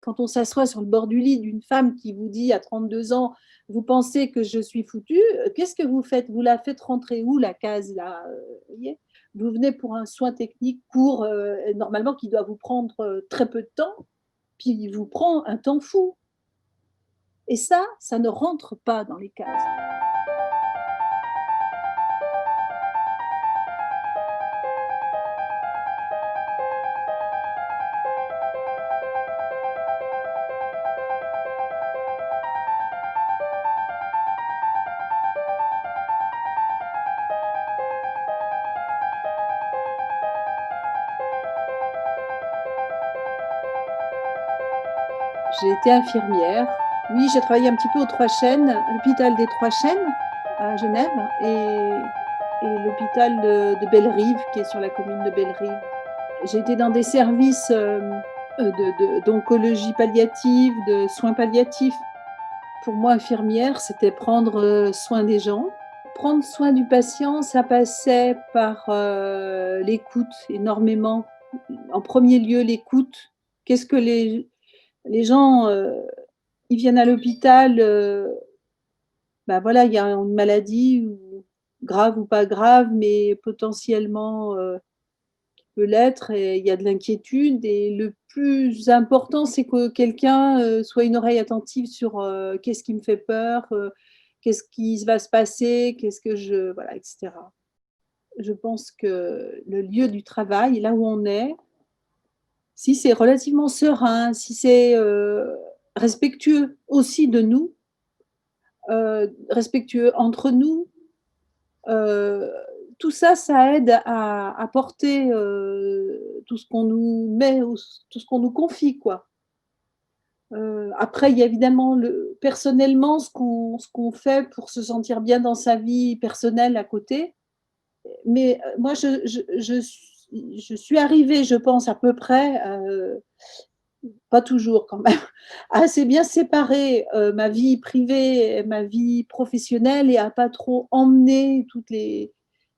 Quand on s'assoit sur le bord du lit d'une femme qui vous dit à 32 ans: «Vous pensez que je suis foutue», qu'est-ce que vous faites? Vous la faites rentrer où la case là, vous voyez? Vous venez pour un soin technique court, normalement qui doit vous prendre, très peu de temps, puis il vous prend un temps fou et ça ne rentre pas dans les cases. J'ai été infirmière. Oui, j'ai travaillé un petit peu aux Trois Chênes, à l'hôpital des Trois Chênes à Genève et l'hôpital de Bellerive qui est sur la commune de Bellerive. J'ai été dans des services, d'oncologie palliative, de soins palliatifs. Pour moi, infirmière, c'était prendre, soin des gens. Prendre soin du patient, ça passait par, l'écoute énormément. En premier lieu, l'écoute. Qu'est-ce que les gens, ils viennent à l'hôpital, bah, voilà, il y a une maladie ou grave ou pas grave, mais potentiellement, peut l'être et il y a de l'inquiétude et le plus important, c'est que quelqu'un, soit une oreille attentive sur, qu'est-ce qui me fait peur, qu'est-ce qui va se passer, qu'est-ce que je voilà et cetera. Je pense que le lieu du travail, là où on est, si c'est relativement serein, si c'est, respectueux aussi de nous, respectueux entre nous, heu, tout ça, ça aide à porter, tout ce qu'on nous met ou tout ce qu'on nous confie, quoi. Après, il y a évidemment personnellement, ce qu'on fait pour se sentir bien dans sa vie personnelle à côté. Mais, moi, je suis arrivée, je pense à peu près, pas toujours quand même, à assez bien séparer, ma vie privée et ma vie professionnelle et à pas trop emmener toutes les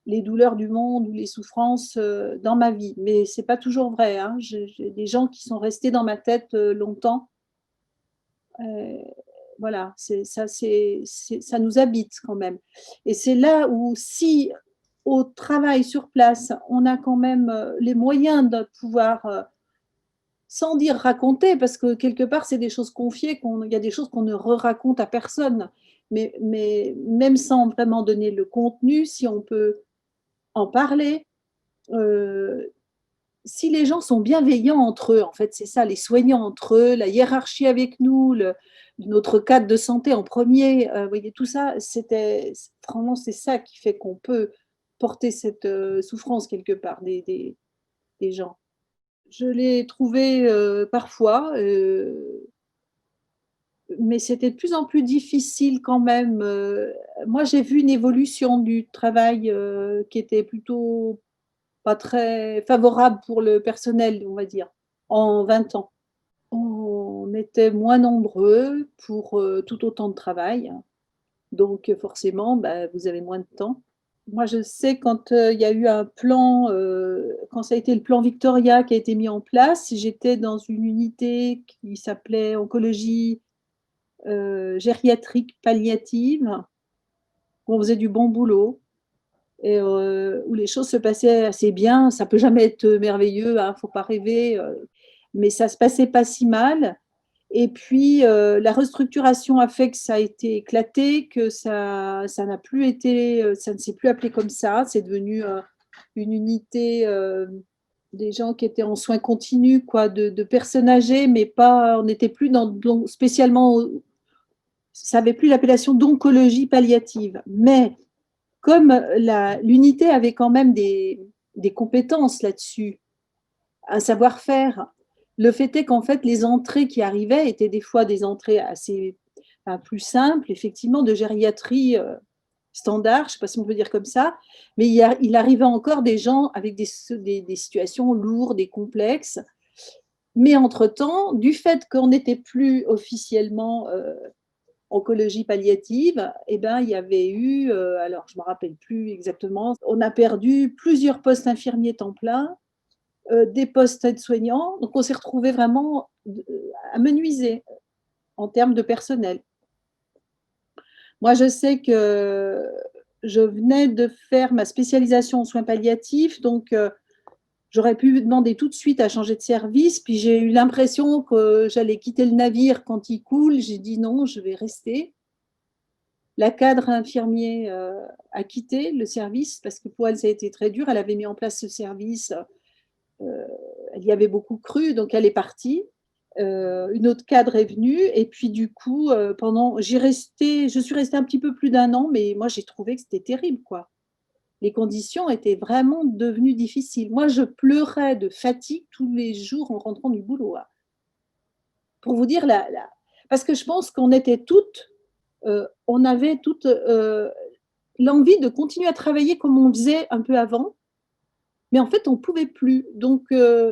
douleurs du monde ou les souffrances, dans ma vie. Mais c'est pas toujours vrai, hein. J'ai des gens qui sont restés dans ma tête, longtemps. Heu, voilà, ça nous habite quand même et c'est là où si au travail sur place, on a quand même, les moyens de pouvoir, sans dire raconter parce que quelque part c'est des choses confiées il y a des choses qu'on ne raconte à personne. Mais même sans vraiment donner le contenu, si on peut en parler, heu, si les gens sont bienveillants entre eux, en fait, c'est ça, les soignants entre eux, la hiérarchie avec nous, notre cadre de santé en premier, vous voyez, tout ça, vraiment, c'est ça qui fait qu'on peut porter cette, souffrance quelque part des gens. Je l'ai trouvé, parfois, mais c'était de plus en plus difficile quand même, moi, j'ai vu une évolution du travail, qui était plutôt pas très favorable pour le personnel, on va dire, en 20 ans. On était moins nombreux pour, tout autant de travail, donc forcément, bah, vous avez moins de temps. Moi, je sais quand, il y a eu un plan, quand ça a été le plan Victoria qui a été mis en place, j'étais dans une unité qui s'appelait oncologie, gériatrique palliative, où on faisait du bon boulot et où les choses se passaient assez bien. Ça peut jamais être merveilleux, hein, faut pas rêver, mais ça se passait pas si mal et puis, la restructuration a fait que ça a été éclaté, que ça n'a plus été, ça ne s'est plus appelé comme ça. C'est devenu, une unité, des gens qui étaient en soins continus quoi, de personnes âgées, mais pas on n'était plus dans spécialement ça avait plus l'appellation d'oncologie palliative. Mais comme l'unité avait quand même des compétences là-dessus, un savoir-faire, le fait est qu'en fait, les entrées qui arrivaient étaient des fois des entrées assez plus simples, effectivement, de gériatrie standard, je ne sais pas si on peut dire comme ça, mais il arrivait encore des gens avec des situations lourdes et complexes. Mais entre-temps, du fait qu'on n'était plus officiellement oncologie palliative, eh ben, il y avait eu, alors je ne me rappelle plus exactement, on a perdu plusieurs postes infirmiers temps plein des postes aides-soignants. Donc, on s'est retrouvé vraiment à menuiser en termes de personnel. Moi, je sais que je venais de faire ma spécialisation en soins palliatifs, donc j'aurais pu demander tout de suite à changer de service, puis j'ai eu l'impression que j'allais quitter le navire quand il coule. J'ai dit non, je vais rester. La cadre infirmier a quitté le service parce que pour elle, ça a été très dur. Elle avait mis en place ce service, elle y avait beaucoup cru, donc elle est partie. Une autre cadre est venue et puis du coup, je suis restée un petit peu plus d'1 an, mais moi j'ai trouvé que c'était terrible, quoi. Les conditions étaient vraiment devenues difficiles. Moi, je pleurais de fatigue tous les jours en rentrant du boulot, hein. Pour vous dire parce que je pense qu'on était toutes, on avait toutes, l'envie de continuer à travailler comme on faisait un peu avant, mais en fait, on ne pouvait plus. Donc,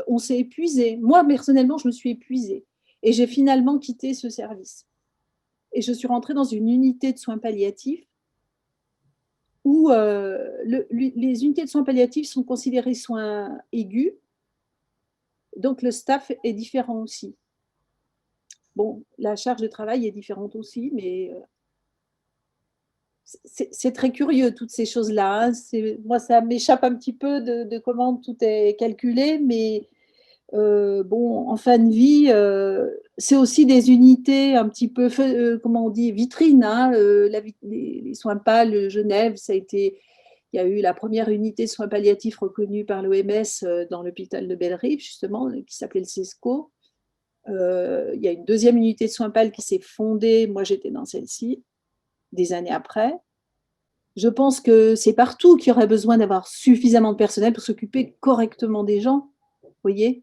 on s'est épuisé. Moi, personnellement, je me suis épuisée et j'ai finalement quitté ce service. Et je suis rentrée dans une unité de soins palliatifs où les unités de soins palliatifs sont considérées soins aigus, donc le staff est différent aussi. Bon, la charge de travail est différente aussi, mais c'est très curieux toutes ces choses-là, hein. Moi, ça m'échappe un petit peu de comment tout est calculé, mais bon, en fin de vie, c'est aussi des unités un petit peu, comment on dit, vitrines, hein. Les soins PAL Genève, il y a eu la première unité de soins palliatifs reconnue par l'OMS dans l'hôpital de Bellerive, justement, qui s'appelait le CESCO. Il y a une deuxième unité de soins PAL qui s'est fondée, moi j'étais dans celle-ci, des années après. Je pense que c'est partout qu'il y aurait besoin d'avoir suffisamment de personnel pour s'occuper correctement des gens, vous voyez.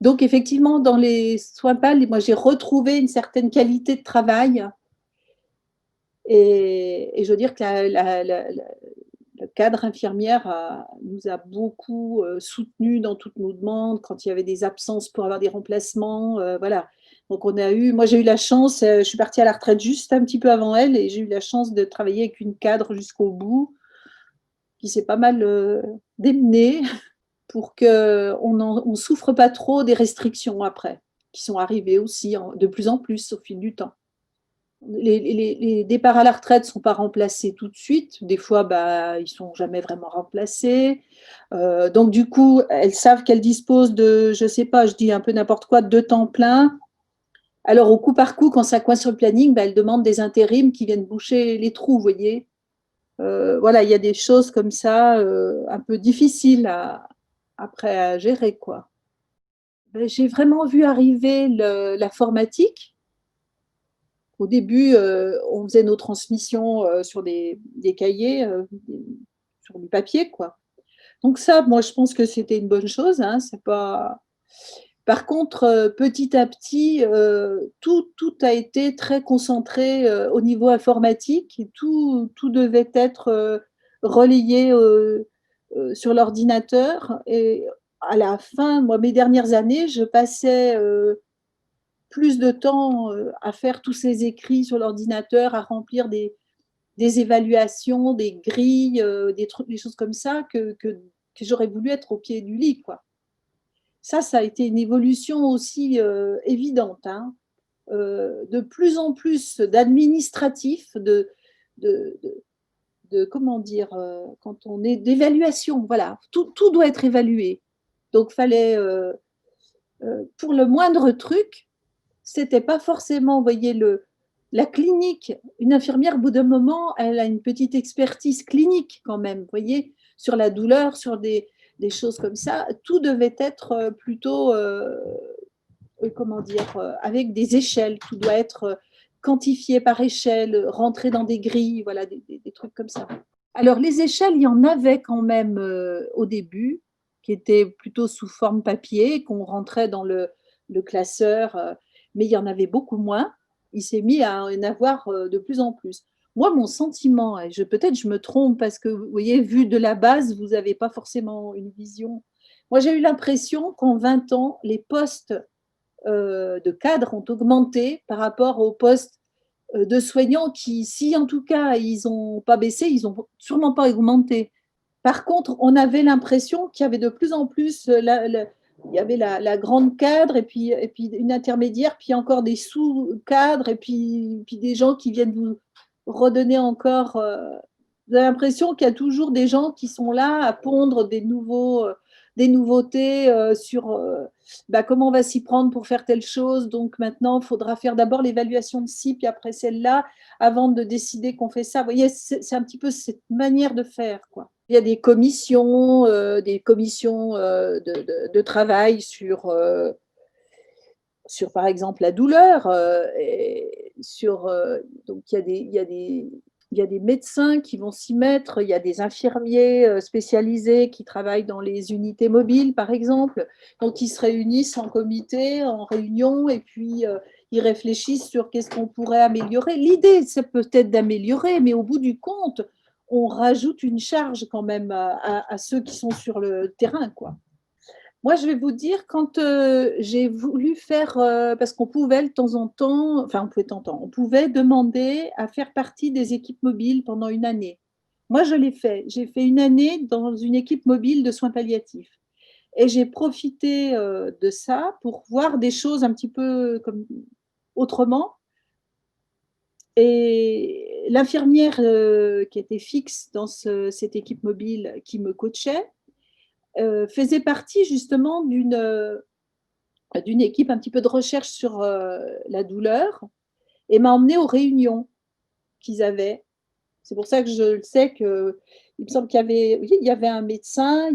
Donc effectivement, dans les soins PAL, moi j'ai retrouvé une certaine qualité de travail et je veux dire que la cadre infirmière nous a beaucoup soutenus dans toutes nos demandes, quand il y avait des absences pour avoir des remplacements, voilà. Donc moi j'ai eu la chance, je suis partie à la retraite juste un petit peu avant elle et j'ai eu la chance de travailler avec une cadre jusqu'au bout, qui s'est pas mal démenée pour qu'on ne souffre pas trop des restrictions après, qui sont arrivées aussi de plus en plus au fil du temps. Les départs à la retraite ne sont pas remplacés tout de suite. Des fois, bah, ils ne sont jamais vraiment remplacés. Donc, du coup, elles savent qu'elles disposent de, je ne sais pas, je dis un peu n'importe quoi, de temps plein. Alors, au coup par coup, quand ça coince sur le planning, bah, elles demandent des intérims qui viennent boucher les trous, vous voyez. Voilà, il y a des choses comme ça, un peu difficiles après à gérer, quoi. Ben, j'ai vraiment vu arriver l'informatique. Au début, on faisait nos transmissions sur des cahiers, sur du papier, quoi. Donc ça, moi, je pense que c'était une bonne chose, hein, c'est pas. Par contre, petit à petit, tout a été très concentré au niveau informatique et tout devait être relayé sur l'ordinateur. Et à la fin, moi, mes dernières années, je passais plus de temps à faire tous ces écrits sur l'ordinateur, à remplir des évaluations, des grilles, des trucs, des choses comme ça, que j'aurais voulu être au pied du lit, quoi. Ça a été une évolution aussi évidente, hein. De plus en plus d'administratifs, de, de, comment dire, quand on est d'évaluation, voilà, tout doit être évalué. Donc, fallait, pour le moindre truc, c'était pas forcément, vous voyez, la clinique. Une infirmière, au bout d'un moment, elle a une petite expertise clinique quand même, vous voyez, sur la douleur, sur des choses comme ça. Tout devait être plutôt, comment dire, avec des échelles. Tout doit être quantifié par échelle, rentrer dans des grilles, voilà, des trucs comme ça. Alors, les échelles, il y en avait quand même au début, qui étaient plutôt sous forme papier, qu'on rentrait dans le classeur, mais il y en avait beaucoup moins. Il s'est mis à en avoir de plus en plus. Moi, mon sentiment, et peut-être je me trompe parce que, vous voyez, vu de la base, vous n'avez pas forcément une vision. Moi, j'ai eu l'impression qu'en 20 ans, les postes de cadres ont augmenté par rapport aux postes de soignants qui, si en tout cas ils n'ont pas baissé, ils n'ont sûrement pas augmenté. Par contre, on avait l'impression qu'il y avait de plus en plus, il y avait la grande cadre et puis une intermédiaire, puis encore des sous-cadres et puis des gens qui viennent vous redonner encore, vous avez l'impression qu'il y a toujours des gens qui sont là à pondre des nouveautés, sur, bah, comment on va s'y prendre pour faire telle chose. Donc maintenant, il faudra faire d'abord l'évaluation de ci, puis après celle-là, avant de décider qu'on fait ça. Vous voyez, c'est un petit peu cette manière de faire, quoi. Il y a des commissions de travail sur, par exemple, la douleur. Et sur, donc, il y a des médecins qui vont s'y mettre, il y a des infirmiers spécialisés qui travaillent dans les unités mobiles, par exemple. Donc, ils se réunissent en comité, en réunion, et puis ils réfléchissent sur qu'est-ce qu'on pourrait améliorer. L'idée, c'est peut-être d'améliorer, mais au bout du compte, on rajoute une charge quand même à ceux qui sont sur le terrain, quoi. Moi, je vais vous dire, quand j'ai voulu faire, parce qu'on pouvait de temps en temps, enfin, on pouvait demander à faire partie des équipes mobiles pendant une année. Moi, je l'ai fait. J'ai fait une année dans une équipe mobile de soins palliatifs. Et j'ai profité de ça pour voir des choses un petit peu comme autrement. Et l'infirmière qui était fixe dans cette équipe mobile qui me coachait faisait partie justement d'une équipe un petit peu de recherche sur la douleur et m'a emmenée aux réunions qu'ils avaient. C'est pour ça que je le sais que il me semble qu'il y avait, oui, il y avait un médecin,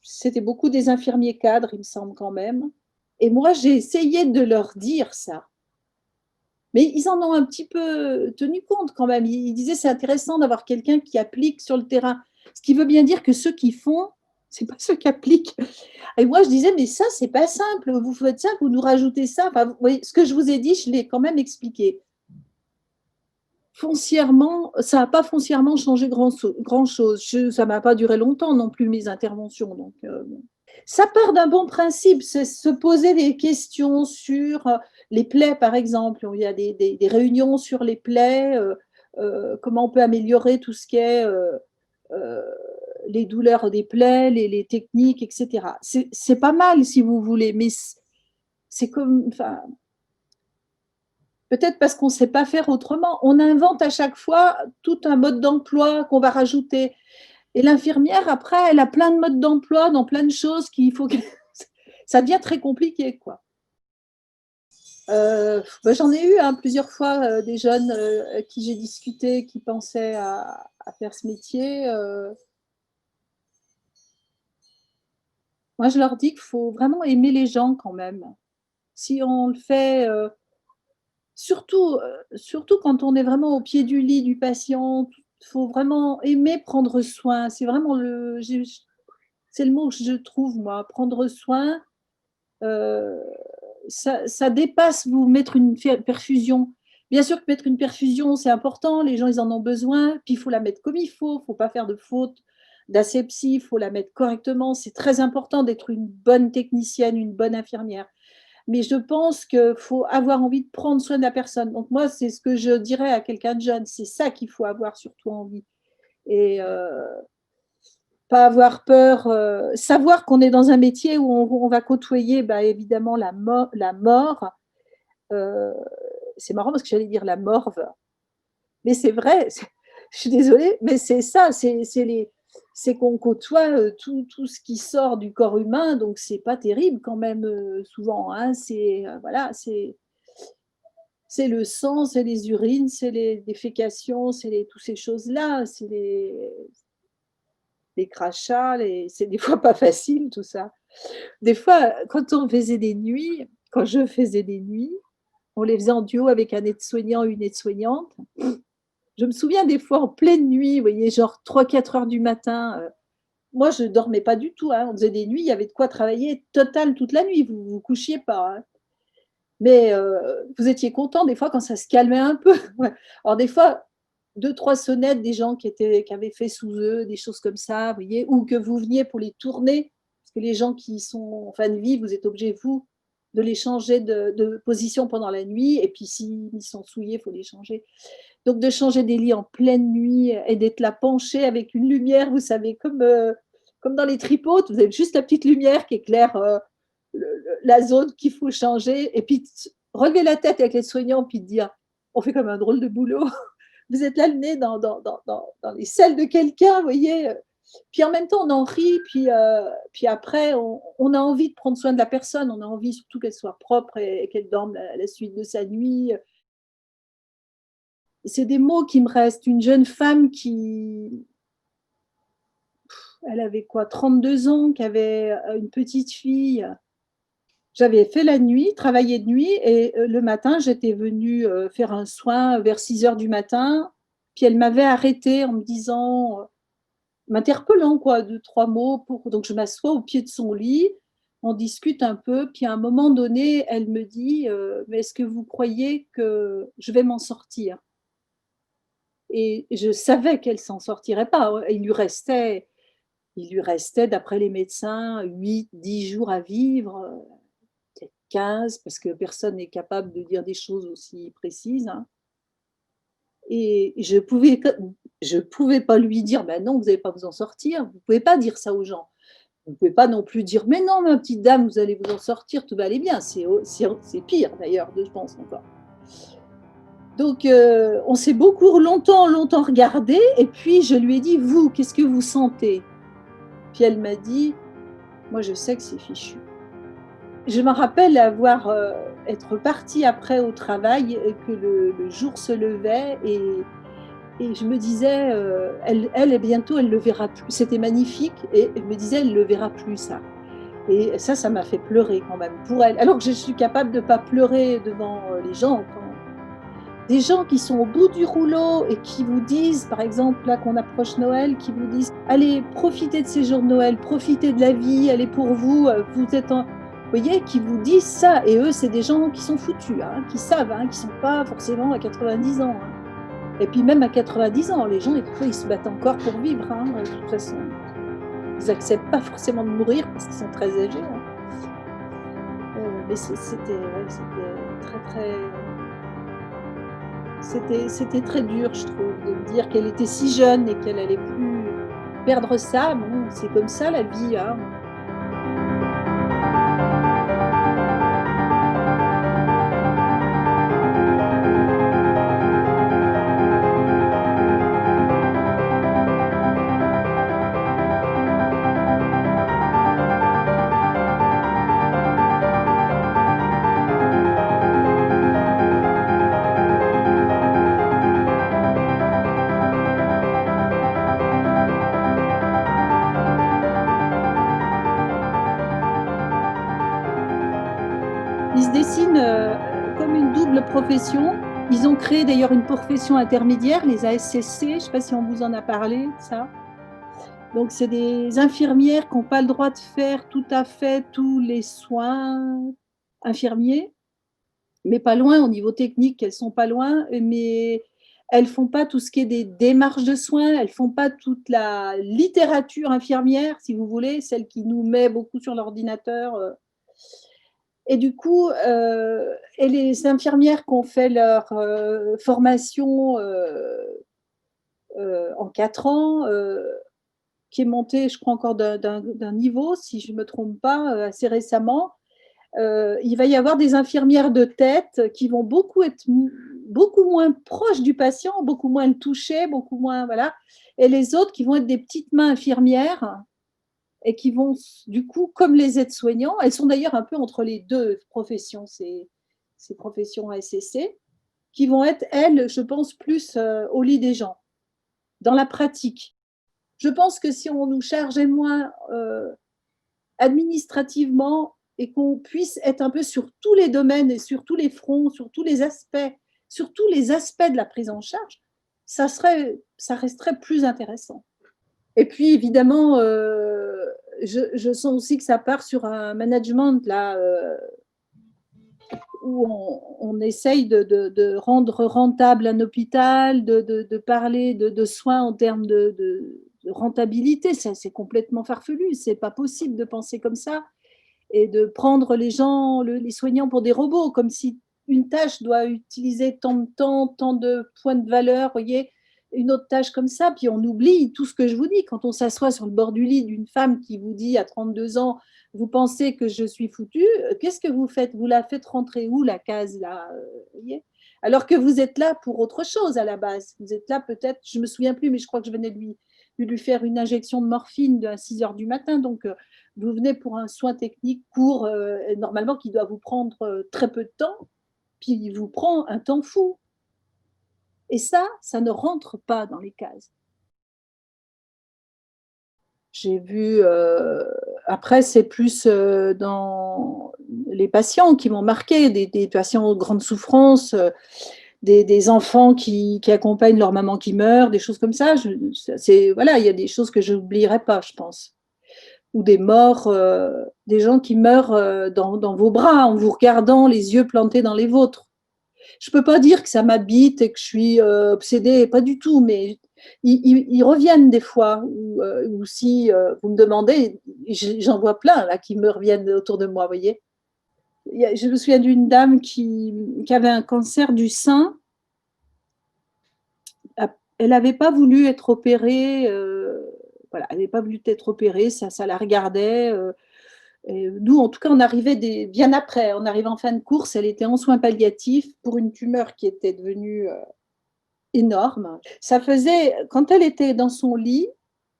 c'était beaucoup des infirmiers cadres, il me semble quand même. Et moi, j'ai essayé de leur dire ça. Mais ils en ont un petit peu tenu compte quand même. Ils disaient c'est intéressant d'avoir quelqu'un qui applique sur le terrain. Ce qui veut bien dire que ceux qui font, c'est pas ceux qui appliquent. Et moi, je disais, mais ça, c'est pas simple. Vous faites ça, vous nous rajoutez ça. Enfin, vous voyez, ce que je vous ai dit, je l'ai quand même expliqué. Foncièrement, ça n'a pas foncièrement changé grand-chose. Ça ne m'a pas duré longtemps non plus, mes interventions. Donc, bon. Ça part d'un bon principe, c'est se poser des questions sur les plaies, par exemple. Il y a des réunions sur les plaies, comment on peut améliorer tout ce qui est euh, les douleurs des plaies, les techniques, etc. C'est pas mal, si vous voulez, mais c'est comme, enfin, peut-être parce qu'on ne sait pas faire autrement. On invente à chaque fois tout un mode d'emploi qu'on va rajouter. Et l'infirmière, après, elle a plein de modes d'emploi dans plein de choses qu'il faut que... Ça devient très compliqué, quoi. Ben, j'en ai eu plusieurs fois des jeunes avec qui j'ai discuté, qui pensaient à faire ce métier. Moi, je leur dis qu'il faut vraiment aimer les gens quand même. Si on le fait, surtout quand on est vraiment au pied du lit du patient, il faut vraiment aimer prendre soin. C'est vraiment c'est le mot que je trouve, moi, prendre soin. euh, ça dépasse vous mettre une perfusion. Bien sûr que mettre une perfusion, c'est important, les gens, ils en ont besoin, puis il faut la mettre comme il faut pas faire de faute d'asepsie, il faut la mettre correctement. C'est très important d'être une bonne technicienne, une bonne infirmière. Mais je pense qu'il faut avoir envie de prendre soin de la personne. Donc moi, c'est ce que je dirais à quelqu'un de jeune, c'est ça qu'il faut avoir surtout envie. Et pas avoir peur, savoir qu'on est dans un métier où on va côtoyer bah, évidemment la mort. Euh, c'est marrant parce que j'allais dire la morve, mais c'est vrai, je suis désolée, mais c'est ça, c'est qu'on côtoie tout ce qui sort du corps humain, donc c'est pas terrible quand même souvent. Hein, c'est voilà, c'est le sang, c'est les urines, c'est les défécations, toutes ces choses-là, c'est les crachats, c'est des fois pas facile tout ça. Des fois, quand on faisait des nuits, quand je faisais des nuits, on les faisait en duo avec un aide-soignant, une aide-soignante. Je me souviens des fois en pleine nuit, vous voyez, genre 3-4 heures du matin. Moi, je ne dormais pas du tout. Hein. On faisait des nuits, il y avait de quoi travailler total toute la nuit. Vous ne vous couchiez pas. Hein. Mais vous étiez content des fois quand ça se calmait un peu. Alors des fois, 2-3 sonnettes des gens qui avaient fait sous eux, des choses comme ça, vous voyez, ou que vous veniez pour les tourner, parce que les gens qui sont en fin de vie, vous êtes obligés, vous, de les changer de position pendant la nuit et puis s'ils sont souillés, il faut les changer. Donc de changer des lits en pleine nuit et d'être là penché avec une lumière, vous savez, comme dans les tripotes, vous avez juste la petite lumière qui éclaire la zone qu'il faut changer et puis relever la tête avec les soignants puis dire on fait comme un drôle de boulot. Vous êtes là le nez dans les selles de quelqu'un, vous voyez. Puis en même temps, on en rit, puis après, on a envie de prendre soin de la personne, on a envie surtout qu'elle soit propre et qu'elle dorme la suite de sa nuit. C'est des mots qui me restent. Une jeune femme qui, elle avait quoi, 32 ans, qui avait une petite fille. J'avais fait la nuit, travaillé de nuit, et le matin, j'étais venue faire un soin vers 6 heures du matin. Puis elle m'avait arrêtée en me disant, m'interpellant quoi, 2, 3 mots. Donc je m'assois au pied de son lit, on discute un peu, puis à un moment donné, elle me dit mais est-ce que vous croyez que je vais m'en sortir? Et je savais qu'elle s'en sortirait pas. Il lui restait, d'après les médecins, 8, 10 jours à vivre, peut-être 15, parce que personne n'est capable de dire des choses aussi précises, hein. Et je pouvais pas lui dire ben non, vous n'allez pas vous en sortir. Vous pouvez pas dire ça aux gens. Vous ne pouvez pas non plus dire mais non, ma petite dame, vous allez vous en sortir, tout va aller bien. C'est pire d'ailleurs, je pense encore. Donc, on s'est beaucoup longtemps regardé, et puis je lui ai dit vous, qu'est-ce que vous sentez? Puis elle m'a dit moi, je sais que c'est fichu. Je me rappelle être partie après au travail et que le jour se levait, et je me disais elle bientôt elle le verra plus. C'était magnifique, et je me disais elle le verra plus ça. Et ça m'a fait pleurer quand même pour elle. Alors que je suis capable de pas pleurer devant les gens. Des gens qui sont au bout du rouleau et qui vous disent, par exemple, là qu'on approche Noël, qui vous disent allez, profitez de ces jours de Noël, profitez de la vie, elle est pour vous, vous êtes en. Vous voyez, qui vous disent ça. Et eux, c'est des gens qui sont foutus, hein, qui savent, hein, qui ne sont pas forcément à 90 ans. Hein. Et puis même à 90 ans, les gens, ils se battent encore pour vivre, hein, de toute façon. Ils n'acceptent pas forcément de mourir parce qu'ils sont très âgés. Hein. Mais c'était très, très. C'était très dur, je trouve, de me dire qu'elle était si jeune et qu'elle allait plus perdre ça. Bon, c'est comme ça la vie, hein. Ils se dessinent comme une double profession. Ils ont créé d'ailleurs une profession intermédiaire, les ASCC, je ne sais pas si on vous en a parlé, ça. Donc c'est des infirmières qui n'ont pas le droit de faire tout à fait tous les soins infirmiers, mais pas loin au niveau technique, elles sont pas loin, mais elles font pas tout ce qui est des démarches de soins, elles font pas toute la littérature infirmière, si vous voulez, celle qui nous met beaucoup sur l'ordinateur. Et du coup, et les infirmières qui ont fait leur formation en 4 ans, qui est montée, je crois, encore d'un niveau, si je ne me trompe pas, assez récemment. Il va y avoir des infirmières de tête qui vont être beaucoup moins proches du patient, beaucoup moins le toucher, beaucoup moins, voilà. Et les autres qui vont être des petites mains infirmières et qui vont, du coup, comme les aides-soignants, elles sont d'ailleurs un peu entre les deux professions, ces professions ASCC, qui vont être, elles, je pense, plus au lit des gens, dans la pratique. Je pense que si on nous chargeait moins administrativement et qu'on puisse être un peu sur tous les domaines et sur tous les fronts, sur tous les aspects de la prise en charge, ça resterait plus intéressant. Et puis évidemment, je sens aussi que ça part sur un management là où on essaye de rendre rentable un hôpital, de parler de soins en termes de rentabilité. C'est complètement farfelu, c'est pas possible de penser comme ça. et de prendre les gens, les soignants pour des robots, comme si une tâche doit utiliser tant de temps, tant de points de valeur, voyez, une autre tâche comme ça, puis on oublie tout ce que je vous dis. Quand on s'assoit sur le bord du lit d'une femme qui vous dit à 32 ans, vous pensez que je suis foutue, qu'est-ce que vous faites? Vous la faites rentrer où, la case, là, voyez? Alors que vous êtes là pour autre chose à la base. Vous êtes là peut-être, je ne me souviens plus, mais je crois que je venais de lui faire une injection de morphine à 6 heures du matin. Donc, vous venez pour un soin technique court, normalement, qui doit vous prendre très peu de temps, puis il vous prend un temps fou. Et ça ne rentre pas dans les cases. J'ai vu, après c'est plus, dans les patients qui m'ont marqué, des patients aux grandes souffrances, des enfants qui accompagnent leur maman qui meurt, des choses comme ça. C'est voilà, il y a des choses que je n'oublierai pas, je pense. Ou des morts, des gens qui meurent, dans vos bras, en vous regardant les yeux plantés dans les vôtres. Je peux pas dire que ça m'habite et que je suis obsédée, pas du tout, mais ils reviennent des fois, ou si vous me demandez, j'en vois plein là qui me reviennent autour de moi, vous voyez. Je me souviens d'une dame qui avait un cancer du sein. Elle n'avait pas voulu être opérée, voilà, elle n'avait pas voulu être opérée, ça la regardait. Et nous, en tout cas, on arrivait bien après, on arrivait en fin de course, elle était en soins palliatifs pour une tumeur qui était devenue énorme. Ça faisait, quand elle était dans son lit,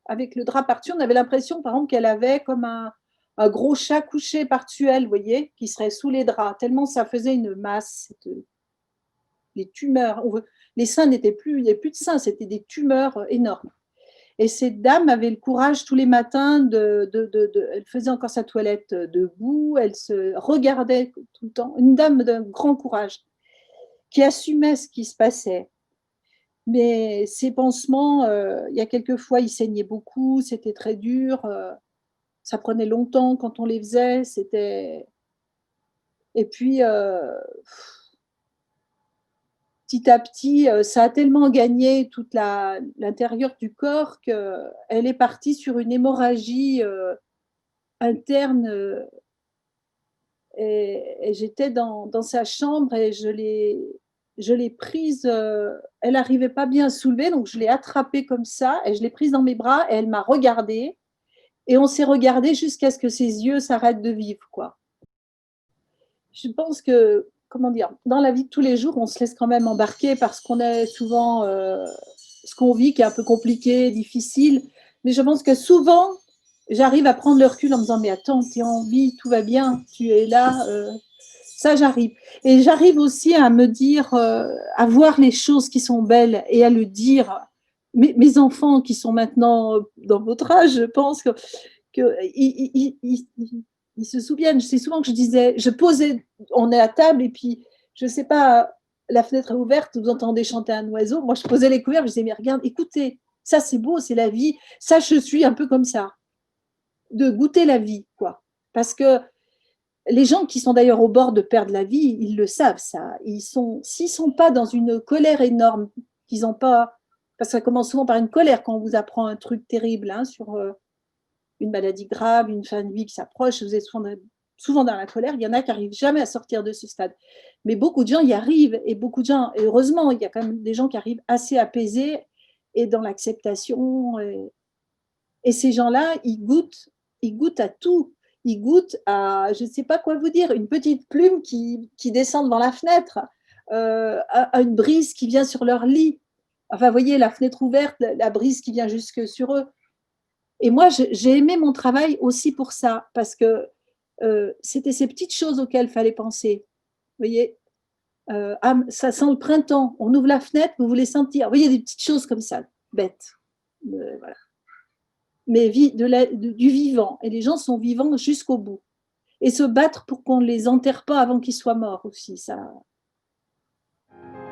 avec le drap par-dessus, on avait l'impression, par exemple, qu'elle avait comme un gros chat couché par-dessus elle, vous voyez, qui serait sous les draps, tellement ça faisait une masse. Les tumeurs, les seins n'étaient plus, il n'y avait plus de seins, c'était des tumeurs énormes. Et cette dame avait le courage tous les matins elle faisait encore sa toilette debout, elle se regardait tout le temps, une dame d'un grand courage, qui assumait ce qui se passait. Mais ces pansements, il y a quelques fois, ils saignaient beaucoup, c'était très dur, ça prenait longtemps quand on les faisait, c'était et puis, petit à petit, ça a tellement gagné toute l'intérieur du corps qu'elle est partie sur une hémorragie, interne, et j'étais dans sa chambre et je l'ai prise, elle n'arrivait pas bien à se soulever, donc je l'ai attrapée comme ça et je l'ai prise dans mes bras et elle m'a regardée et on s'est regardé jusqu'à ce que ses yeux s'arrêtent de vivre, quoi. Je pense que, comment dire, dans la vie de tous les jours, on se laisse quand même embarquer parce qu'on est souvent, ce qu'on vit qui est un peu compliqué, difficile. Mais je pense que souvent, j'arrive à prendre le recul en me disant, mais attends, tu es en vie, tout va bien, tu es là. Ça, j'arrive. Et j'arrive aussi à me dire, à voir les choses qui sont belles et à le dire. Mes enfants qui sont maintenant dans votre âge, je pense ils se souviennent. C'est souvent que je disais, je posais, on est à table et puis, je ne sais pas, la fenêtre est ouverte, vous entendez chanter un oiseau. Moi, je posais les couverts, je disais, mais regarde, écoutez, ça c'est beau, c'est la vie. Ça, je suis un peu comme ça, de goûter la vie, quoi. Parce que les gens qui sont d'ailleurs au bord de perdre la vie, ils le savent, ça. S'ils ne sont pas dans une colère énorme, qu'ils n'ont pas, parce que ça commence souvent par une colère quand on vous apprend un truc terrible, hein, sur une maladie grave, une fin de vie qui s'approche, vous êtes souvent dans la colère. Il y en a qui n'arrivent jamais à sortir de ce stade. Mais beaucoup de gens y arrivent, et beaucoup de gens, et heureusement, il y a quand même des gens qui arrivent assez apaisés et dans l'acceptation. Et ces gens-là, ils goûtent à tout. Ils goûtent à, je ne sais pas quoi vous dire, une petite plume qui descend devant la fenêtre, à une brise qui vient sur leur lit. Enfin, vous voyez, la fenêtre ouverte, la brise qui vient jusque sur eux. Et moi, j'ai aimé mon travail aussi pour ça, parce que c'était ces petites choses auxquelles il fallait penser. Vous voyez, ah, ça sent le printemps, on ouvre la fenêtre, vous voulez sentir. Vous voyez, des petites choses comme ça, bêtes. Voilà. Mais du vivant. Et les gens sont vivants jusqu'au bout. Et se battre pour qu'on ne les enterre pas avant qu'ils soient morts aussi. Ça.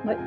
Ouais.